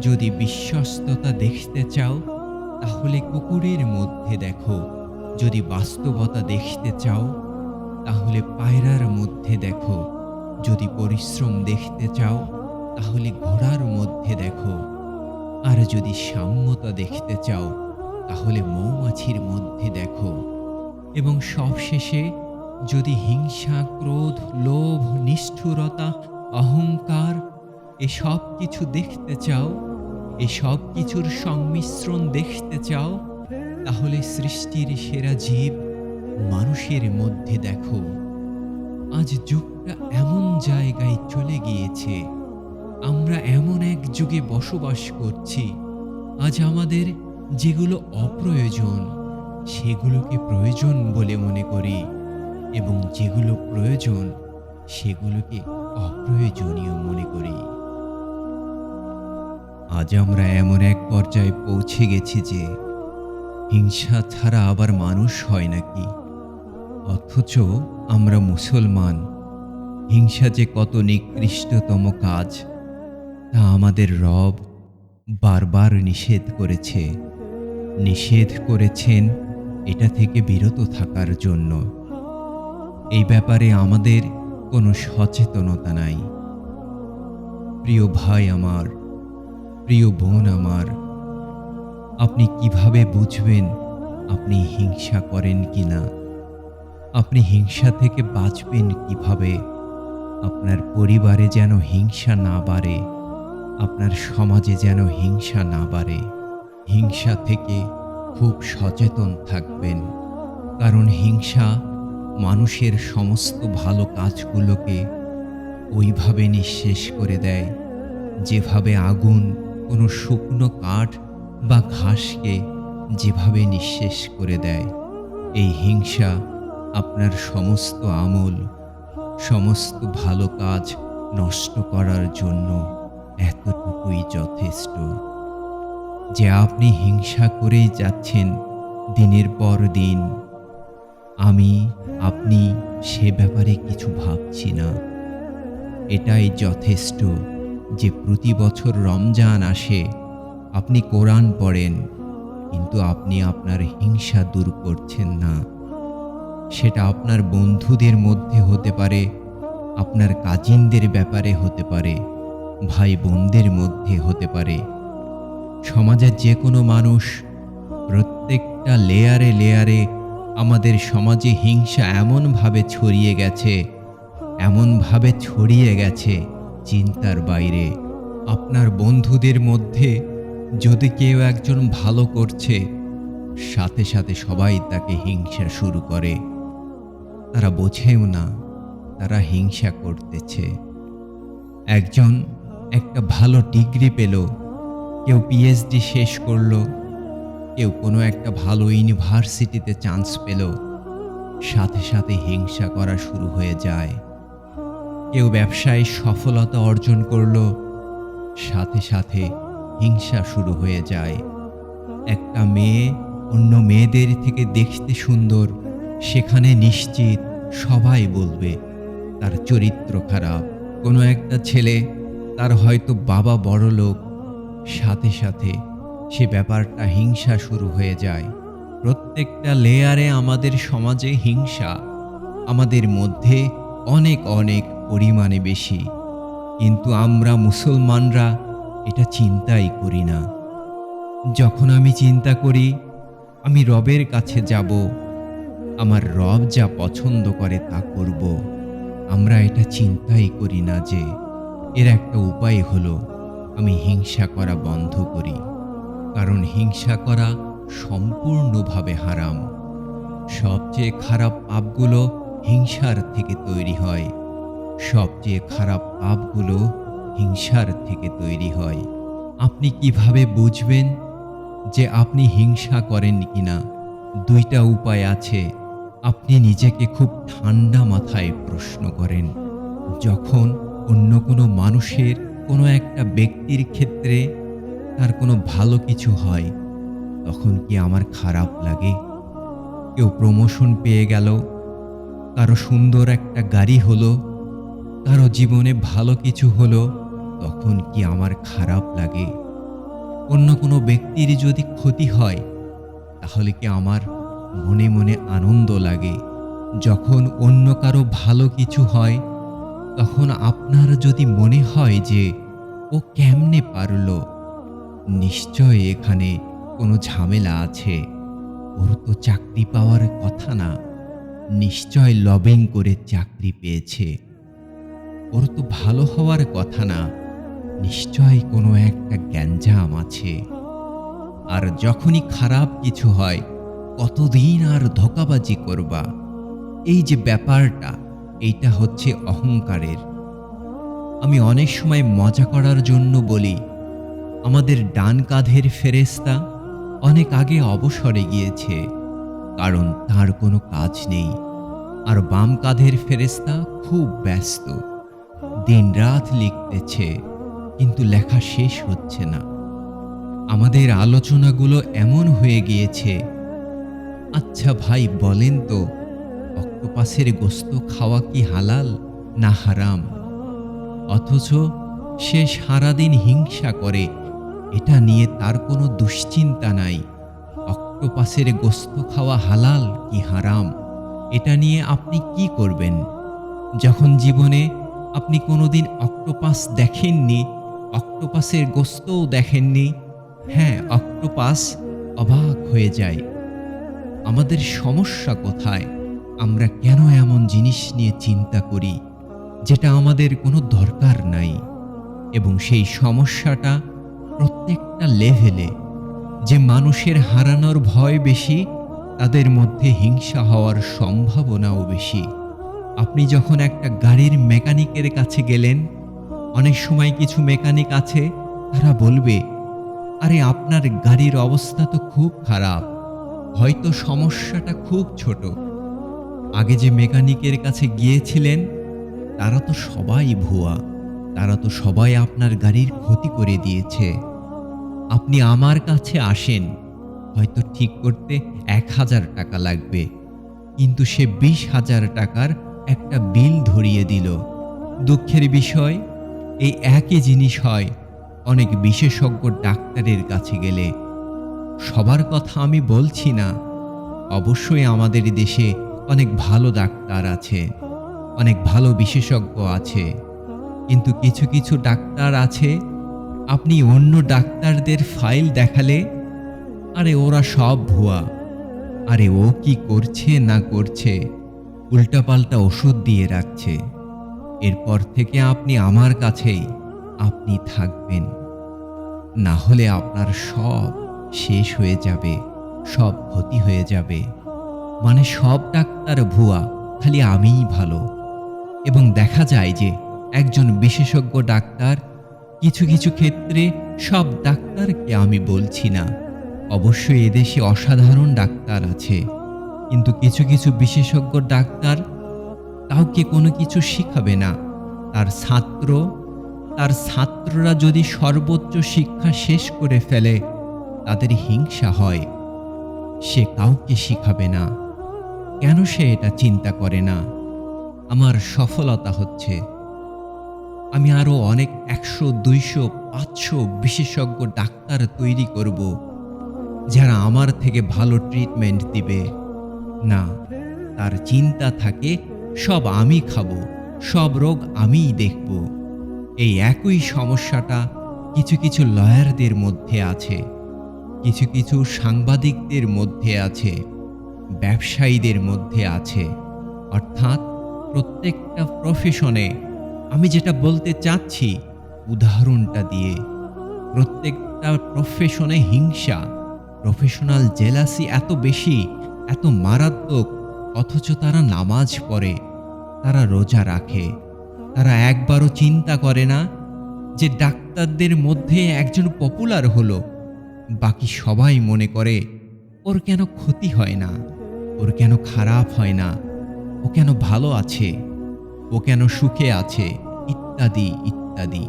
যদি বিশ্বস্ততা দেখতে চাও, তাহলে কুকুরের মধ্যে দেখো। যদি বাস্তবতা দেখতে চাও, তাহলে পায়রার মধ্যে দেখো। যদি পরিশ্রম দেখতে চাও, তাহলে ঘোড়ার মধ্যে দেখো। আর যদি সাম্যতা দেখতে চাও, তাহলে মৌমাছির মধ্যে দেখো। এবং সবশেষে যদি হিংসা, ক্রোধ, লোভ, নিষ্ঠুরতা, অহংকার এসব কিছু দেখতে চাও, এসব কিছুর সংমিশ্রণ দেখতে চাও, তাহলে সৃষ্টির সেরা জীব মানুষের মধ্যে দেখো। আজ যুগটা এমন জায়গায় চলে গিয়েছে, আমরা এমন এক যুগে বসবাস করছি, আজ আমাদের যেগুলো অপ্রয়োজন সেগুলোকে প্রয়োজন বলে মনে করি, এবং যেগুলো প্রয়োজন সেগুলোকে অপ্রয়োজনীয় মনে করি। আজ আমরা এমন এক পর্যায়ে পৌঁছে গেছি যে হিংসা ছাড়া আবার মানুষ হয় নাকি? অথচ আমরা মুসলমান। হিংসা যে কত নিকৃষ্টতম কাজ, তা আমাদের রব বারবার নিষেধ করেছে। নিষেধ করেছেন এটা থেকে বিরত থাকার জন্য। এই ব্যাপারে আমাদের কোনো সচেতনতা নাই। প্রিয় ভাই আমার, প্রিয় বোন আমার, আপনি কিভাবে বুঝবেন আপনি হিংসা করেন কিনা? আপনি হিংসা থেকে বাঁচবেন কিভাবে? আপনার পরিবারে যেন হিংসা না বাড়ে, আপনার সমাজে যেন হিংসা না বাড়ে। হিংসা থেকে খুব সচেতন থাকবেন, কারণ হিংসা মানুষের সমস্ত ভালো কাজগুলোকে ওইভাবে নিঃশেষ করে দেয়, যেভাবে আগুন কোনো শুকনো কাঠ বা ঘাসকে যেভাবে নিঃশেষ করে দেয়। এই হিংসা আপনার সমস্ত আমল, সমস্ত ভালো কাজ নষ্ট করার জন্য এতটুকুই যথেষ্ট যে আপনি হিংসা করেই যাচ্ছেন দিনের পর দিন। আপনি সে ব্যাপারে কিছু ভাবছি না। এটাই যথেষ্ট যে প্রতি বছর রমজান আসে, আপনি কোরআন পড়েন, কিন্তু আপনি আপনার হিংসা দূর করছেন না। সেটা আপনার বন্ধুদের মধ্যে হতে পারে, আপনার কাজিনদের ব্যাপারে হতে পারে, ভাই বোনদের মধ্যে হতে পারে, সমাজের যে কোনো মানুষ। প্রত্যেকটা লেয়ারে লেয়ারে আমাদের সমাজে হিংসা এমনভাবে ছড়িয়ে গেছে চিন্তার বাইরে। আপনার বন্ধুদের মধ্যে যদি কেউ একজন ভালো করছে, সাথে সাথে সবাই তাকে হিংসা শুরু করে। তারা বোঝেও না তারা হিংসা করতেছে। একজন একটা ভালো ডিগ্রি পেল, কেউ পিএইচডি শেষ করলো, কেউ কোনো একটা ভালো ইউনিভার্সিটিতে চান্স পেল, সাথে সাথে হিংসা করা শুরু হয়ে যায়। কেউ ব্যবসায় সফলতা অর্জন করলো, সাথে সাথে হিংসা শুরু হয়ে যায়। একটা মেয়ে অন্য মেয়েদের থেকে দেখতে সুন্দর, সেখানে নিশ্চিত সবাই বলবে তার চরিত্র খারাপ। কোনো একটা ছেলে, তার হয়তো বাবা বড়লোক, সাথে সাথে সে ব্যাপারটা হিংসা শুরু হয়ে যায়। প্রত্যেকটা লেয়ারে আমাদের সমাজে হিংসা আমাদের মধ্যে অনেক অনেক পরিমাণে বেশি, কিন্তু আমরা মুসলমানরা এটা চিন্তাই করি না। যখন আমি চিন্তা করি আমি রবের কাছে যাব, আমার রব যা পছন্দ করে তা করব, আমরা এটা চিন্তাই করি না যে এর একটা উপায় হলো আমি হিংসা করা বন্ধ করি। কারণ হিংসা করা সম্পূর্ণভাবে হারাম। সবচেয়ে খারাপ পাপগুলো হিংসার থেকে তৈরি হয়। সবচেয়ে খারাপ পাপগুলো হিংসার থেকে তৈরি হয়। আপনি কিভাবে বুঝবেন যে আপনি হিংসা করেন কিনা? দুইটা উপায় আছে। আপনি নিজেকে খুব ঠান্ডা মাথায় প্রশ্ন করেন, যখন অন্য কোনো মানুষের, কোনো একটা ব্যক্তির ক্ষেত্রে তার কোনো ভালো কিছু হয়, তখন কি আমার খারাপ লাগে? কেউ প্রমোশন পেয়ে গেল, কারো সুন্দর একটা গাড়ি হলো, কারো জীবনে ভালো কিছু হলো, তখন কি আমার খারাপ লাগে? অন্য কোনো ব্যক্তির যদি ক্ষতি হয়, তাহলে কি আমার মনে মনে আনন্দ লাগে? যখন অন্য কারো ভালো কিছু হয়, তখন আপনার যদি মনে হয় যে ও কেমনে পারলো, নিশ্চয় এখানে কোনো ঝামেলা আছে। ওর তো চাকরি পাওয়ার কথা না, নিশ্চয় লবিং করে চাকরি পেয়েছে। ওর তো ভালো হওয়ার কথা না, নিশ্চয় কোনো একটা গ্যাঞ্জাম আছে। আর যখনই খারাপ কিছু হয়, কতদিন আর ধোঁকাবাজি করবা? এই যে ব্যাপারটা, এইটা হচ্ছে অহংকারের। আমি অনেক সময় মজা করার জন্য বলি, আমাদের ডান কাঁধের ফেরেশতা অনেক আগে অবসরে গিয়েছে, কারণ তার কোনো কাজ নেই। আর বাম কাঁধের ফেরেশতা খুব ব্যস্ত, দিনরাত লিখতেছে, কিন্তু লেখা শেষ হচ্ছে না। আমাদের আলোচনাগুলো এমন হয়ে গিয়েছে, আচ্ছা ভাই বলেন তো, অক্টোপাসের গোশত খাওয়া কি হালাল না হারাম? অথচ সে সারাদিন হিংসা করে, এটা নিয়ে তার কোনো দুশ্চিন্তা নাই। অক্টোপাসের গোস্ত খাওয়া হালাল কি হারাম, এটা নিয়ে আপনি কি করবেন? যখন জীবনে আপনি কোনোদিন অক্টোপাস দেখেননি, অক্টোপাসের গোস্তও দেখেননি, হ্যাঁ, অক্টোপাস অবাক হয়ে যায়। আমাদের সমস্যা কোথায়? আমরা কেন এমন জিনিস নিয়ে চিন্তা করি যেটা আমাদের কোনো দরকার নাই? এবং সেই সমস্যাটা প্রত্যেকটা লেভেলে। যে মানুষের হারানোর ভয় বেশি, তাদের মধ্যে হিংসা হওয়ার সম্ভাবনাও বেশি। আপনি যখন একটা গাড়ির মেকানিকের কাছে গেলেন, অনেক সময় কিছু মেকানিক আছে, তারা বলবে, আরে আপনার গাড়ির অবস্থা তো খুব খারাপ, হয়তো সমস্যাটা খুব ছোট। আগে যে মেকানিকের কাছে গিয়েছিলেন, তারা তো সবাই ভুয়া, তারা তো সবাই আপনার গাড়ির ক্ষতি করে দিয়েছে। আপনি আমার কাছে আসেন, হয়তো ঠিক করতে ১,০০০ টাকা লাগবে, কিন্তু সে ২০,০০০ টাকার একটা বিল ধরিয়ে দিল। দুঃখের বিষয়, এই একই জিনিস হয় অনেক বিশেষজ্ঞ ডাক্তারের কাছে গেলে। সবার কথা আমি বলছি না, অবশ্যই আমাদের দেশে অনেক ভালো ডাক্তার আছে, অনেক ভালো বিশেষজ্ঞ আছে, কিন্তু কিছু কিছু ডাক্তার আছে, আপনি অন্য ডাক্তারদের ফাইল দেখালে, আরে ওরা সব ভুয়া, আরে ও কি করছে না করছে, উল্টাপাল্টা ওষুধ দিয়ে রাখছে। এরপর থেকে আপনি আমার কাছেই আপনি থাকবেন, না হলে আপনার সব শেষ হয়ে যাবে, সব ক্ষতি হয়ে যাবে। মানে সব ডাক্তার ভুয়া, খালি আমিই ভালো। এবং দেখা যায় যে একজন বিশেষজ্ঞ ডাক্তার, কিছু কিছু ক্ষেত্রে, সব ডাক্তারকে আমি বলছি না, অবশ্যই এদেশে অসাধারণ ডাক্তার আছে, কিন্তু কিছু কিছু বিশেষজ্ঞ ডাক্তার কাউকে কোনো কিছু শিখাবে না। তার ছাত্ররা যদি সর্বোচ্চ শিক্ষা শেষ করে ফেলে, তাদের হিংসা হয়, সে কাউকে শিখাবে না। কেন সে এটা চিন্তা করে না? আমার সফলতা হচ্ছে, আমি আরো অনেক ১০০, ২০০, ৫০০ বিশেষজ্ঞ ডাক্তার তৈরি করব, যারা আমার থেকে ভালো ট্রিটমেন্ট দিবে। না, তার চিন্তা থাকে সব আমি খাবো, সব রোগ আমিই দেখব। এই একই সমস্যাটা কিছু কিছু লয়ারদের মধ্যে আছে, কিছু কিছু সাংবাদিকদের মধ্যে আছে, ব্যবসায়ীদের মধ্যে আছে। অর্থাৎ প্রত্যেকটা প্রফেশনে, আমি যেটা বলতে চাচ্ছি উদাহরণটা দিয়ে, প্রত্যেকটা প্রফেশনে হিংসা, প্রফেশনাল জেলাসি এত বেশি, এত মারাত্মক, অথচ তারা নামাজ পড়ে, তারা রোজা রাখে, তারা একবারও চিন্তা করে না যে ডাক্তারদের মধ্যে একজন পপুলার হলো, বাকি সবাই মনে করে ওর কেন ক্ষতি হয় না, ওর কেন খারাপ হয় না, ও কেন ভালো আছে, ও কেন সুখে আছে, ইত্যাদি ইত্যাদি।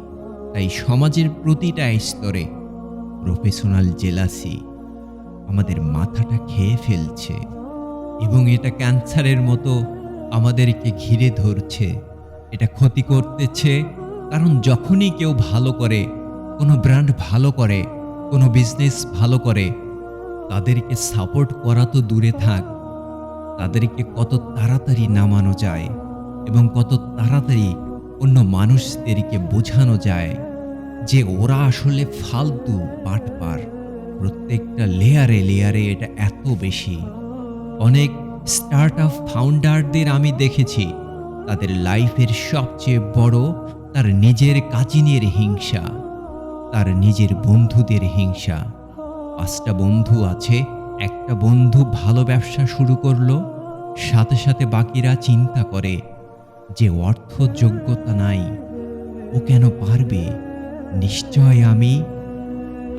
তাই সমাজের প্রতিটা স্তরে প্রফেশনাল জেলাসি আমাদের মাথাটা খেয়ে ফেলছে, এবং এটা ক্যান্সারের মতো আমাদেরকে ঘিরে ধরছে, এটা ক্ষতি করতেছে। কারণ যখনই কেউ ভালো করে, কোনো ব্র্যান্ড ভালো করে, কোনো বিজনেস ভালো করে, তাদেরকে সাপোর্ট করা তো দূরে থাক, তাদেরকে কত তাড়াতাড়ি নামানো যায় এবং কত তাড়াতাড়ি অন্য মানুষদেরকে বোঝানো যায় যে ওরা আসলে ফালতু বাটপার। প্রত্যেকটা লেয়ারে লেয়ারে এটা এত বেশি। অনেক স্টার্টআপ ফাউন্ডারদের আমি দেখেছি, তাদের লাইফের সবচেয়ে বড় তার নিজের কাজিনের হিংসা, তার নিজের বন্ধুদের হিংসা। ৫টা বন্ধু আছে, একটা বন্ধু ভালো ব্যবসা শুরু করলো, সাথে সাথে বাকিরা চিন্তা করে যে অর্থ যোগ্যতা নাই, ও কেন পারবে, নিশ্চয়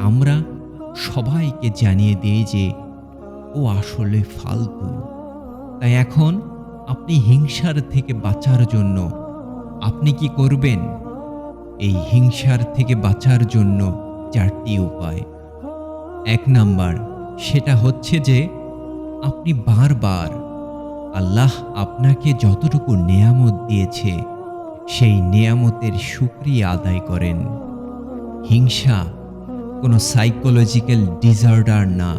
আমরা সবাইকে জানিয়ে দেই যে ও আসলে ফালতু। তাই এখন আপনি হিংসার থেকে বাঁচার জন্য আপনি কি করবেন? এই হিংসার থেকে বাঁচার জন্য ৪টি উপায়। ১ নাম্বার, সেটা হচ্ছে যে আপনি বারবার আল্লাহ আপনাকে যতটুকু নেয়ামত দিয়েছে, সেই নেয়ামতের শুকরিয়া আদায় করেন। হিংসা কোনো সাইকোলজিক্যাল ডিসঅর্ডার না,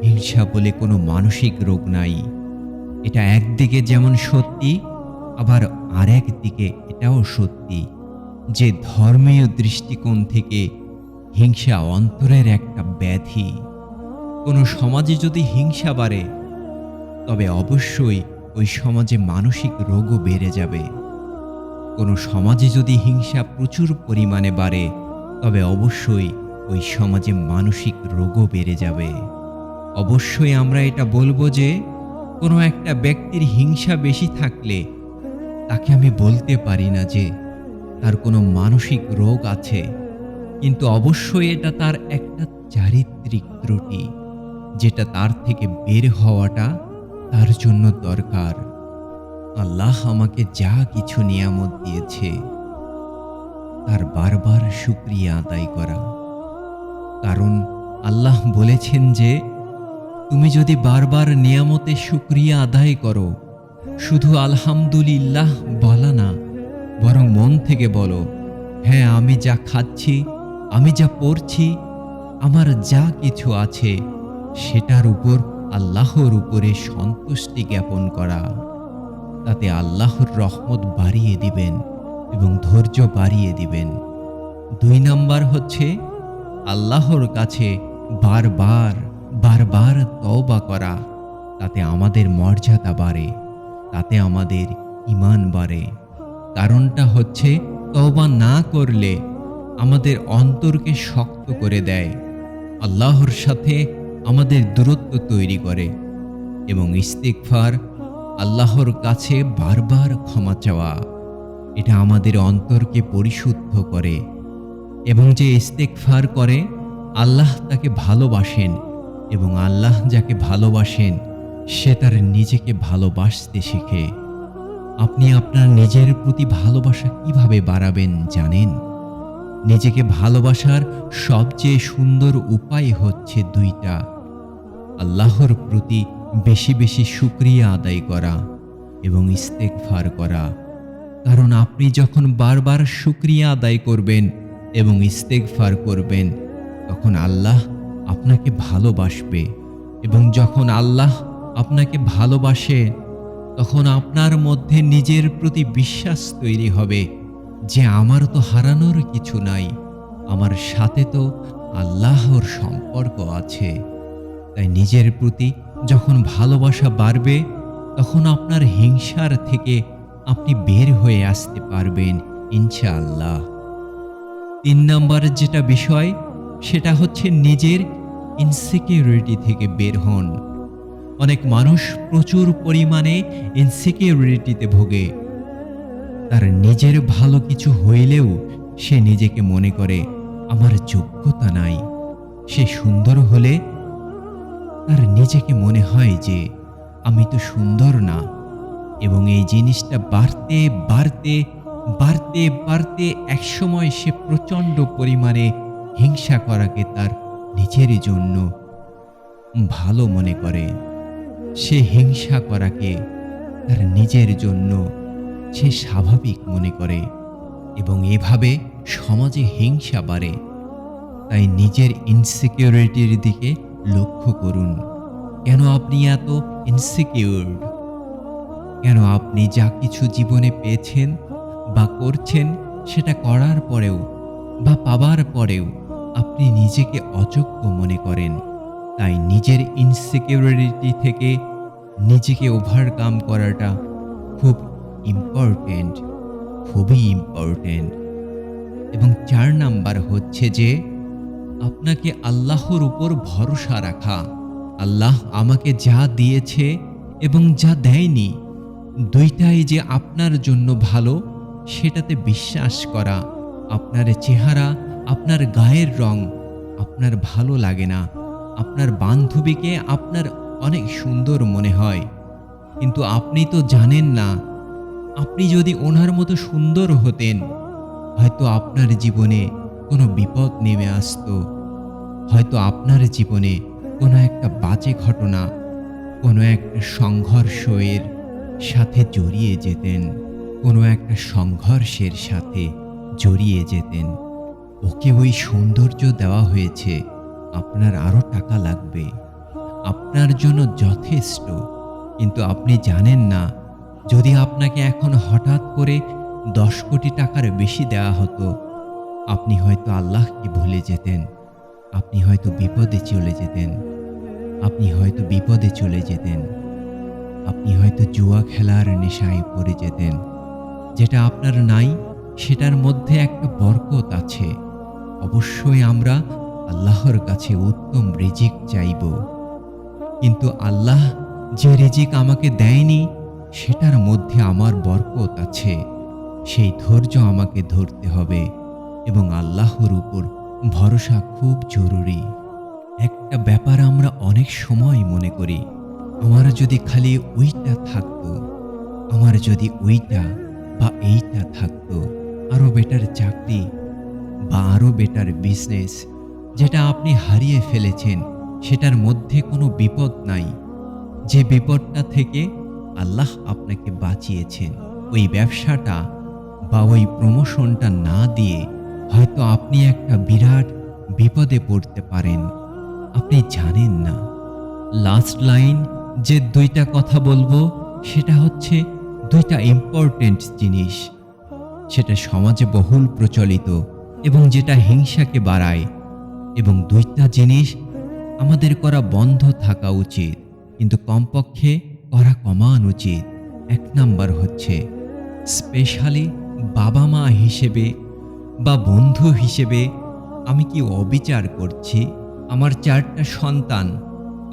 হিংসা বলে কোনো মানসিক রোগ নাই। এটা একদিকে যেমন সত্যি, আবার আরেক দিকে এটাও সত্যি যে ধর্মীয় দৃষ্টিকোণ থেকে হিংসা অন্তরের একটা ব্যাধি। কোনো সমাজে যদি হিংসা বাড়ে, তবে অবশ্যই ওই সমাজে মানসিক রোগও বেড়ে যাবে। কোনো সমাজে যদি হিংসা প্রচুর পরিমাণে বাড়ে, তবে অবশ্যই ওই সমাজে মানসিক রোগও বেড়ে যাবে। অবশ্যই আমরা এটা বলবো যে কোনো একটা ব্যক্তির হিংসা বেশি থাকলে তাকে আমি বলতে পারি না যে তার কোনো মানসিক রোগ আছে, কিন্তু অবশ্যই এটা তার একটা চারিত্রিক ত্রুটি, যেটা তার থেকে বের হওয়াটা তার জন্য দরকার। আল্লাহ আমাকে যা কিছু নিয়ামত দিয়েছে তার বারবার শুকরিয়া আদায় করা। কারণ আল্লাহ বলেছেন যে তুমি যদি বারবার নিয়ামতে শুকরিয়া আদায় করো, শুধু আলহামদুলিল্লাহ বলা না, বরং মন থেকে বলো, হ্যাঁ আমি যা খাচ্ছি, আমি যা পড়ছি, আমার যা কিছু আছে সেটার উপর আল্লাহর উপরে সন্তুষ্টি জ্ঞাপন করা, তাতে আল্লাহর রহমত বাড়িয়ে দিবেন এবং ধৈর্য বাড়িয়ে দিবেন। 2 নাম্বার হচ্ছে আল্লাহর কাছে বারবার বারবার তওবা করা, তাতে আমাদের মর্যাদা বাড়ে, তাতে আমাদের ঈমান বাড়ে। কারণটা হচ্ছে তওবা না করলে আমাদের অন্তরকে শক্ত করে দেয়, আল্লাহর সাথে আমাদের দূরত্ব তৈরি করে। এবং ইস্তিগফার, আল্লাহর কাছে বারবার ক্ষমা চাওয়া, এটা আমাদের অন্তরকে পরিশুদ্ধ করে। এবং যে ইস্তিগফার করে আল্লাহ তাকে ভালোবাসেন, এবং আল্লাহ যাকে ভালোবাসেন সে তার নিজেকে ভালোবাসতে শেখে। আপনি আপনার নিজের প্রতি ভালোবাসা কিভাবে বাড়াবেন জানেন? নিজেকে ভালোবাসার সবচেয়ে সুন্দর উপায় হচ্ছে 2টা। আল্লাহর প্রতি বেশি বেশি শুকরিয়া আদায় করা এবং ইস্তেগফার করা। কারণ আপনি যখন বারবার শুকরিয়া আদায় করবেন এবং ইস্তেগফার করবেন, তখন আল্লাহ আপনাকে ভালোবাসবে, এবং যখন আল্লাহ আপনাকে ভালোবাসে তখন আপনার মধ্যে নিজের প্রতি বিশ্বাস তৈরি হবে যে আমার তো হারানোর কিছু নাই, আমার সাথে তো আল্লাহর সম্পর্ক আছে। তাই নিজের প্রতি যখন ভালোবাসা বাড়বে, তখন আপনার হিংসার থেকে আপনি বের হয়ে আসতে পারবেন ইনশাআল্লাহ। 3 নাম্বার যেটা বিষয়, সেটা হচ্ছে নিজের ইনসিকিউরিটি থেকে বের হন। অনেক মানুষ প্রচুর পরিমাণে ইনসিকিউরিটিতে ভোগে। তার নিজের ভালো কিছু হইলেও সে নিজেকে মনে করে আমার যোগ্যতা নাই। সে সুন্দর হলে তার নিজেকে মনে হয় যে আমি তো সুন্দর না, এবং এই জিনিসটা বাড়তে বাড়তে বাড়তে বাড়তে একসময় সে প্রচণ্ড পরিমাণে হিংসা করাকে তার নিজের জন্য ভালো মনে করে। সে হিংসা করাকে তার নিজের জন্য সে স্বাভাবিক মনে করে, এবং এভাবে সমাজে হিংসা বাড়ে। তাই নিজের ইনসিকিউরিটির দিকে লক্ষ্য করুন। কেন আপনি এত ইনসিকিউর? কেন আপনি যা কিছু জীবনে পেয়েছেন বা করছেন, সেটা করার পরেও বা পাবার পরেও আপনি নিজেকে অযোগ্য মনে করেন? তাই নিজের ইনসিকিউরিটি থেকে নিজেকে ওভারকাম করাটা খুব ইম্পর্টেন্ট, খুবই ইম্পর্টেন্ট। এবং 4 নাম্বার হচ্ছে যে আপনাকে আল্লাহর উপর ভরসা রাখা। আল্লাহ আমাকে যা দিয়েছে এবং যা দেয়নি, 2টাই যে আপনার জন্য ভালো সেটাতে বিশ্বাস করা। আপনার চেহারা, আপনার গায়ের রং আপনার ভালো লাগে না, আপনার বান্ধবীকে আপনার অনেক সুন্দর মনে হয়, কিন্তু আপনি তো জানেন না, আপনি যদি ওনার মতো সুন্দর হতেন, হয়তো আপনার জীবনে কোনো বিপদ নেমে আসতো, হয়তো আপনার জীবনে কোনো একটা বাজে ঘটনা, কোনো একটা সংঘর্ষের সাথে জড়িয়ে যেতেন, কোনো একটা সংঘর্ষের সাথে জড়িয়ে যেতেন। ওকে ওই সৌন্দর্য দেওয়া হয়েছে, আপনার আরও টাকা লাগবে, আপনার জন্য যথেষ্ট। কিন্তু আপনি জানেন না, যদি আপনাকে এখন হঠাৎ করে ১০ কোটি টাকার বেশি দেওয়া হতো, আপনি হয়তো আল্লাহকে ভুলে যেতেন। আপনি হয়তো বিপদে চলে যেতেন। আপনি হয়তো বিপদে চলে যেতেন। আপনি হয়তো জুয়া খেলার নেশায় পড়ে যেতেন। যেটা আপনার নাই, সেটার মধ্যে একটা বরকত আছে। অবশ্যই আমরা আল্লাহর কাছে উত্তম রিজিক চাইব। কিন্তু আল্লাহ যে রিজিক আমাকে দেয়নি, সেটার মধ্যে আমার বরকত আছে। সেই ধৈর্য আমাকে ধরতে হবে এবং আল্লাহর উপর ভরসা খুব জরুরি। একটা ব্যাপার আমরা অনেক সময় মনে করি, আমার যদি খালি ওইটা থাকতো, আমার যদি ওইটা বা এইটা থাকতো, আরো বেটার চাকরি বা আরো বেটার বিজনেস। যেটা আপনি হারিয়ে ফেলেছেন, সেটার মধ্যে কোনো বিপদ নাই। যে বিপদটা থেকে আল্লাহ আপনাকে বাঁচিয়েছেন, ওই ব্যবসাটা বা ওই প্রমোশনটা না দিয়ে হয়তো আপনি একটা বিরাট বিপদে পড়তে পারেন। আপনি জানেন না। লাস্ট লাইন যে ২টা কথা বলবো, সেটা হচ্ছে ২টা ইম্পর্টেন্ট জিনিস। সেটা সমাজে বহুল প্রচলিত এবং যেটা হিংসাকে বাড়ায়। এবং ২টা জিনিস আমাদের করা বন্ধ থাকা উচিত, কিন্তু কমপক্ষে করা কমানো উচিত। ১ নাম্বার হচ্ছে, স্পেশালি বাবা মা হিসেবে বা বন্ধু হিসেবে আমি কি অবিচার করছি? আমার ৪টা সন্তান,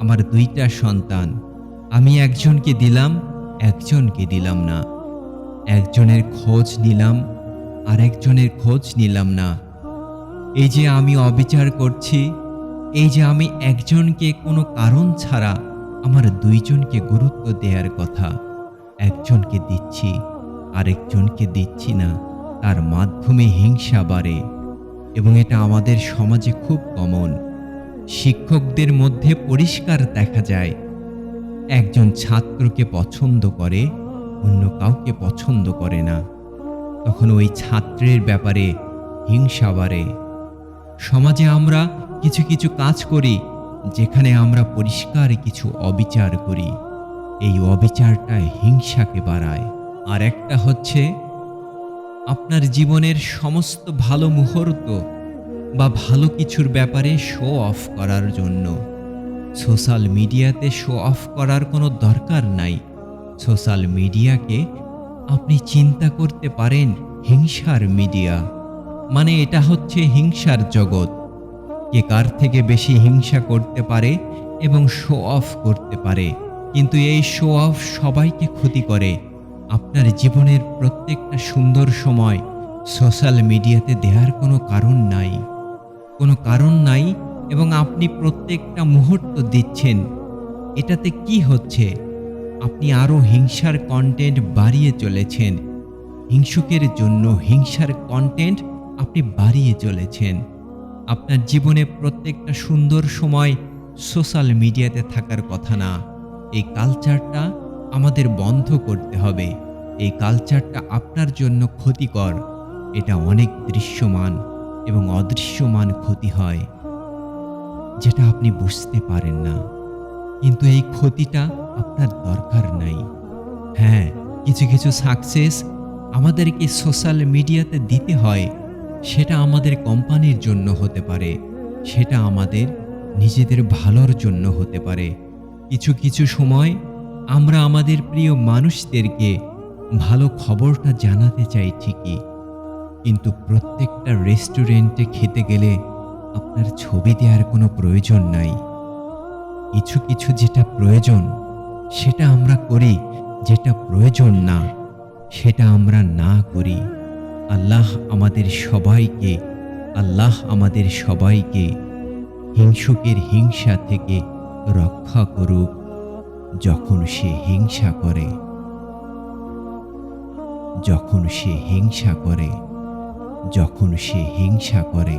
আমার ২টা সন্তান। আমি একজনকে দিলাম, একজনকে দিলাম না। একজনের খোঁজ নিলাম, আরেকজনের খোঁজ নিলাম না। এই যে আমি অবিচার করছি, এই যে আমি একজনকে কোনো কারণ ছাড়া আমার ২ জনকে গুরুত্ব দেওয়ার কথা, একজনকে দিচ্ছি, আরেকজনকে দিচ্ছি না। তার মাধ্যমে হিংসা বাড়ে এবং এটা আমাদের সমাজে খুব কমন। শিক্ষকদের মধ্যে পরিষ্কার দেখা যায়, একজন ছাত্রকে পছন্দ করে, অন্য কাউকে পছন্দ করে না। তখন ওই ছাত্রের ব্যাপারে হিংসা বাড়ে। সমাজে আমরা কিছু কিছু কাজ করি, যেখানে আমরা পরিষ্কার কিছু অবিচার করি। এই অবিচারটা হিংসাকে বাড়ায়। আর একটা হচ্ছে, আপনার জীবনের সমস্ত ভালো মুহূর্ত বা ভালো কিছুর ব্যাপারে শো অফ করার জন্য সোশ্যাল মিডিয়াতে শো অফ করার কোনো দরকার নাই। সোশ্যাল মিডিয়াকে আপনি চিন্তা করতে পারেন হিংসার মিডিয়া। মানে এটা হচ্ছে হিংসার জগৎ। কে কার থেকে বেশি হিংসা করতে পারে এবং শো অফ করতে পারে। কিন্তু এই শো অফ সবাইকে ক্ষতি করে। আপনার জীবনের প্রত্যেকটা সুন্দর সময় সোশ্যাল মিডিয়াতে দেওয়ার কোনো কারণ নাই, কোনো কারণ নাই। এবং আপনি প্রত্যেকটা মুহূর্ত দিচ্ছেন, এটাতে কি হচ্ছে? আপনি আরও হিংসার কন্টেন্ট বাড়িয়ে চলেছেন। হিংসুকের জন্য হিংসার কন্টেন্ট আপনি বাড়িয়ে চলেছেন। আপনার জীবনে প্রত্যেকটা সুন্দর সময় সোশ্যাল মিডিয়াতে থাকার কথা না। এই কালচারটা আমাদের বন্ধ করতে হবে। এই কালচারটা আপনার জন্য ক্ষতিকর। এটা অনেক দৃশ্যমান এবং অদৃশ্যমান ক্ষতি হয়, যেটা আপনি বুঝতে পারেন না। কিন্তু এই ক্ষতিটা আপনার দরকার নাই। হ্যাঁ, কিছু কিছু সাকসেস আমাদেরকে সোশ্যাল মিডিয়াতে দিতে হয়। সেটা আমাদের কোম্পানির জন্য হতে পারে, সেটা আমাদের নিজেদের ভালোর জন্য হতে পারে। কিছু কিছু সময় আমরা আমাদের প্রিয় মানুষদেরকে ভালো খবরটা জানাতে চাই ঠিকই, কিন্তু প্রত্যেকটা রেস্টুরেন্টে খেতে গেলে আপনার ছবি দেওয়ার কোনো প্রয়োজন নাই। কিছু কিছু যেটা প্রয়োজন সেটা আমরা করি, যেটা প্রয়োজন না সেটা আমরা না করি। আল্লাহ আমাদের সবাইকে হিংসুকের হিংসা থেকে রক্ষা করুক। যখন সে হিংসা করে, যখন সে হিংসা করে, যখন সে হিংসা করে